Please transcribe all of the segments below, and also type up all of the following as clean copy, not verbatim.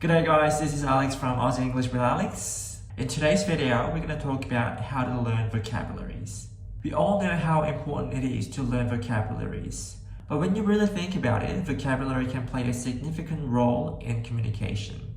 G'day guys, this is Alex from Aussie English with Alex. In today's video, we're going to talk about how to learn vocabularies. We all know how important it is to learn vocabularies. But when you really think about it, vocabulary can play a significant role in communication.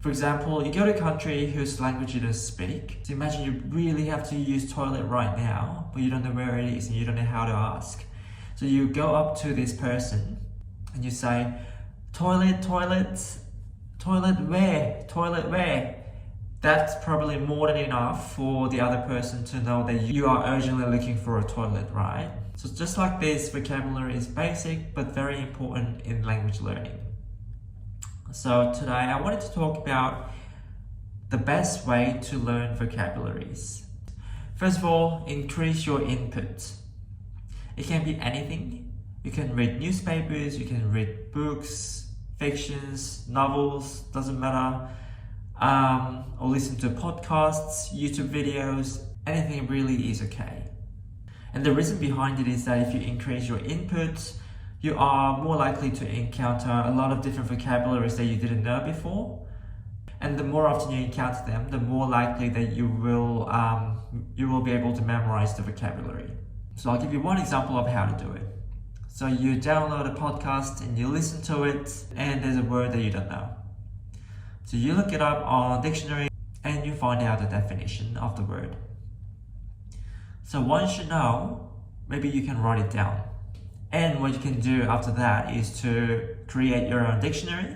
For example, you go to a country whose language you don't speak. So imagine you really have to use toilet right now, but you don't know where it is and you don't know how to ask. So you go up to this person and you say, toilet, toilet where? Toilet where? That's probably more than enough for the other person to know that you are urgently looking for a toilet, right? So just like this, vocabulary is basic but very important in language learning. So today I wanted to talk about the best way to learn vocabularies. First of all, increase your input. It can be anything. You can read newspapers, you can read books, fictions, novels, doesn't matter, or listen to podcasts, YouTube videos, anything really is okay. And the reason behind it is that if you increase your input, you are more likely to encounter a lot of different vocabularies that you didn't know before. And the more often you encounter them, the more likely that you will be able to memorize the vocabulary. So I'll give you one example of how to do it. So you download a podcast and you listen to it and there's a word that you don't know. So you look it up on dictionary and you find out the definition of the word. So once you know, maybe you can write it down. And what you can do after that is to create your own dictionary.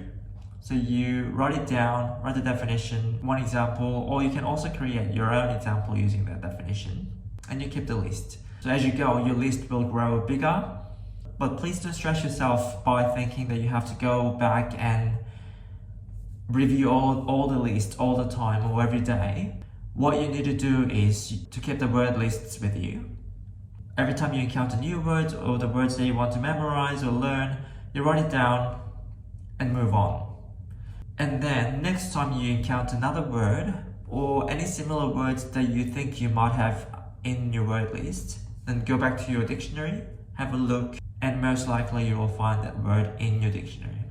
So you write it down, write the definition, one example, or you can also create your own example using that definition. And you keep the list. So as you go, your list will grow bigger. But please don't stress yourself by thinking that you have to go back and review all the lists all the time or every day. What you need to do is to keep the word lists with you. Every time you encounter new words or the words that you want to memorize or learn, you write it down and move on. And then next time you encounter another word or any similar words that you think you might have in your word list, then go back to your dictionary, have a look, and most likely you will find that word in your dictionary.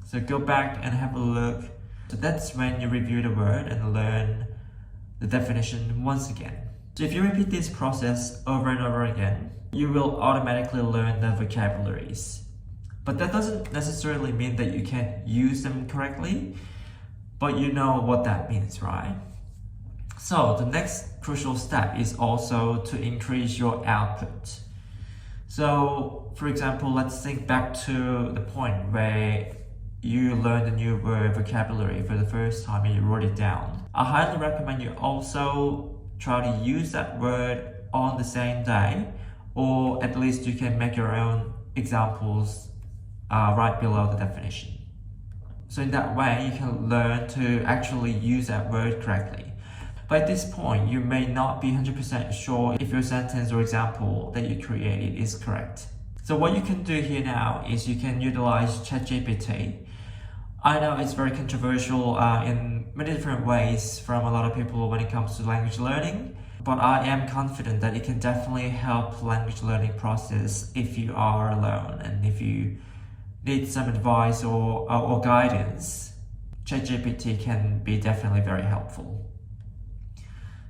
So go back and have a look. So that's when you review the word and learn the definition once again. So if you repeat this process over and over again, you will automatically learn the vocabularies. But that doesn't necessarily mean that you can use them correctly, but you know what that means, right? So the next crucial step is also to increase your output. So, for example, let's think back to the point where you learned a new word vocabulary for the first time and you wrote it down. I highly recommend you also try to use that word on the same day, or at least you can make your own examples right below the definition. So in that way, you can learn to actually use that word correctly. But at this point, you may not be 100% sure if your sentence or example that you created is correct. So what you can do here now is you can utilize ChatGPT. I know it's very controversial in many different ways from a lot of people when it comes to language learning, but I am confident that it can definitely help language learning process if you are alone and if you need some advice or guidance. ChatGPT can be definitely very helpful.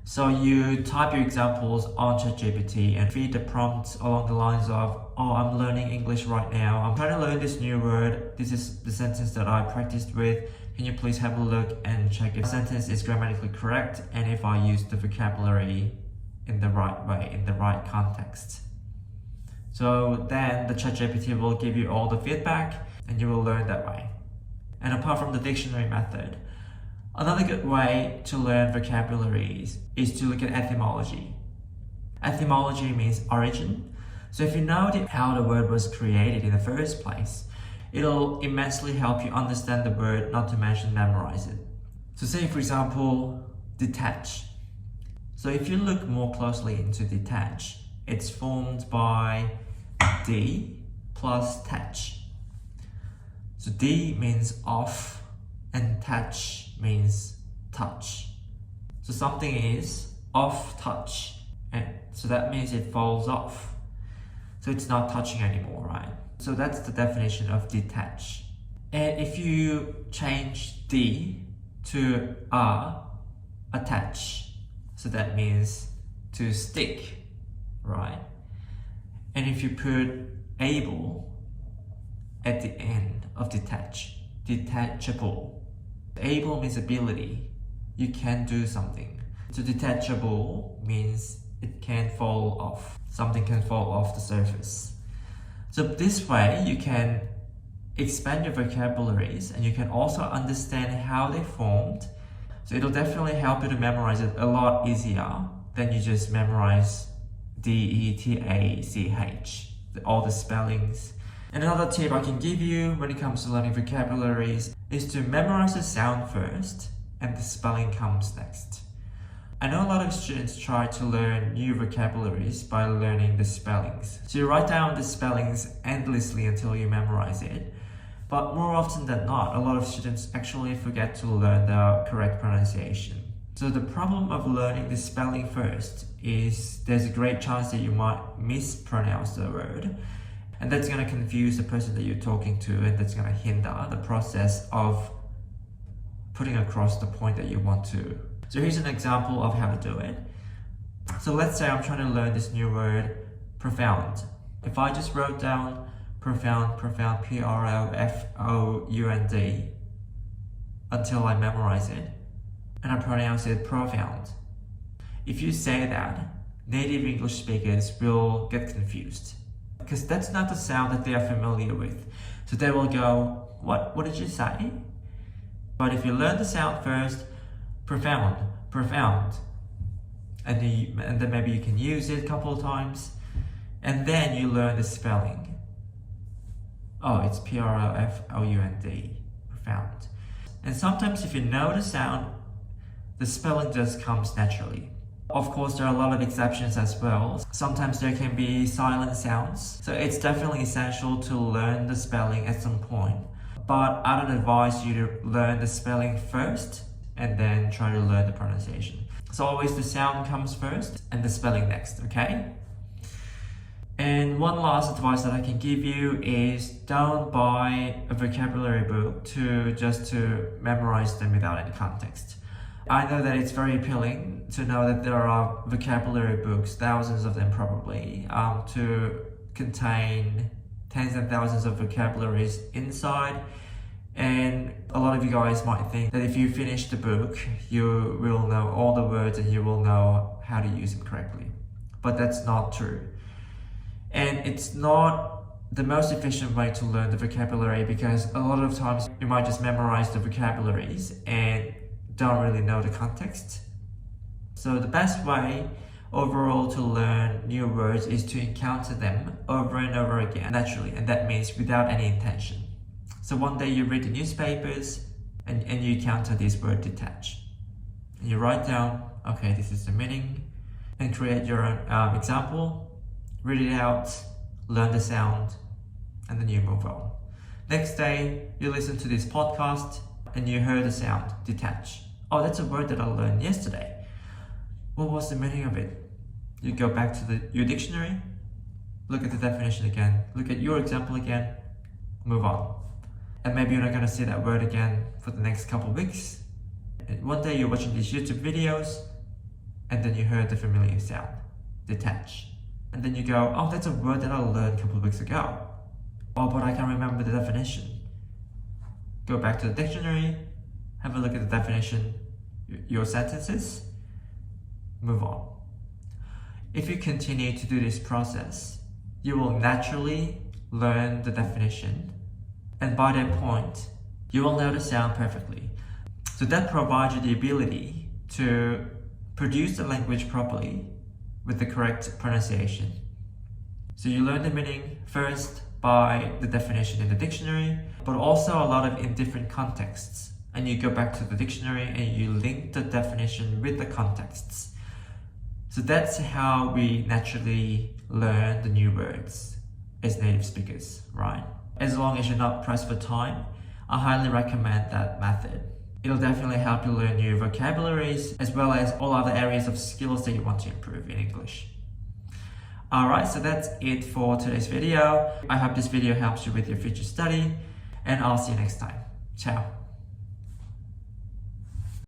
So you type your examples on ChatGPT and feed the prompt along the lines of, oh, I'm learning English right now. I'm trying to learn this new word. This is the sentence that I practiced with. Can you please have a look and check if the sentence is grammatically correct and if I use the vocabulary in the right way, in the right context. So then the ChatGPT will give you all the feedback and you will learn that way. And apart from the dictionary method, another good way to learn vocabularies is to look at etymology. Etymology means origin. So if you know how the word was created in the first place, it'll immensely help you understand the word, not to mention memorize it. So say for example, detach. So if you look more closely into detach, it's formed by D plus tach. So D means off and tach means touch. So something is off touch, and so that means it falls off. So it's not touching anymore, right? So that's the definition of detach. And if you change D to R, attach, so that means to stick, right? And if you put able at the end of detachable. Able means ability, you can do something. So detachable means it can fall off, something can fall off the surface. So this way you can expand your vocabularies and you can also understand how they formed. So it'll definitely help you to memorize it a lot easier than you just memorize D-E-T-A-C-H, all the spellings. And another tip I can give you when it comes to learning vocabularies is to memorize the sound first and the spelling comes next. I know a lot of students try to learn new vocabularies by learning the spellings. So you write down the spellings endlessly until you memorize it. But more often than not, a lot of students actually forget to learn the correct pronunciation. So the problem of learning the spelling first is there's a great chance that you might mispronounce the word. And that's going to confuse the person that you're talking to, and that's going to hinder the process of putting across the point that you want to. So here's an example of how to do it. So let's say I'm trying to learn this new word, profound. If I just wrote down profound, P-R-O-F-O-U-N-D, until I memorize it, and I pronounce it profound. If you say that, native English speakers will get confused, because that's not the sound that they are familiar with. So they will go, what did you say? But if you learn the sound first, profound, and then maybe you can use it a couple of times, and then you learn the spelling. Oh, it's P-R-O-F-O-U-N-D, profound. And sometimes if you know the sound, the spelling just comes naturally. Of course, there are a lot of exceptions as well. Sometimes there can be silent sounds. So it's definitely essential to learn the spelling at some point. But I don't advise you to learn the spelling first and then try to learn the pronunciation. So always the sound comes first and the spelling next, okay? And one last advice that I can give you is don't buy a vocabulary book just to memorize them without any context. I know that it's very appealing to know that there are vocabulary books, thousands of them probably, to contain tens and thousands of vocabularies inside. And a lot of you guys might think that if you finish the book, you will know all the words and you will know how to use them correctly. But that's not true. And it's not the most efficient way to learn the vocabulary, because a lot of times you might just memorize the vocabularies and don't really know the context. So the best way overall to learn new words is to encounter them over and over again naturally, and that means without any intention. So one day you read the newspapers and you encounter this word detach. And you write down, okay, this is the meaning, and create your own example, read it out, learn the sound, and then you move on. Next day, you listen to this podcast and you heard the sound, detach. Oh, that's a word that I learned yesterday. What was the meaning of it? You go back to your dictionary, look at the definition again, look at your example again, move on. And maybe you're not going to see that word again for the next couple of weeks. And one day you're watching these YouTube videos and then you heard the familiar sound, detach. And then you go, oh, that's a word that I learned a couple of weeks ago. Oh, but I can't remember the definition. Go back to the dictionary, have a look at the definition, your sentences, move on. If you continue to do this process, you will naturally learn the definition, and by that point, you will know the sound perfectly. So that provides you the ability to produce the language properly with the correct pronunciation. So you learn the meaning first by the definition in the dictionary, but also a lot of in different contexts. And you go back to the dictionary and you link the definition with the contexts. So that's how we naturally learn the new words as native speakers, right? As long as you're not pressed for time, I highly recommend that method. It'll definitely help you learn new vocabularies as well as all other areas of skills that you want to improve in English. Alright, so that's it for today's video. I hope this video helps you with your future study. and I'll see you next time. Ciao.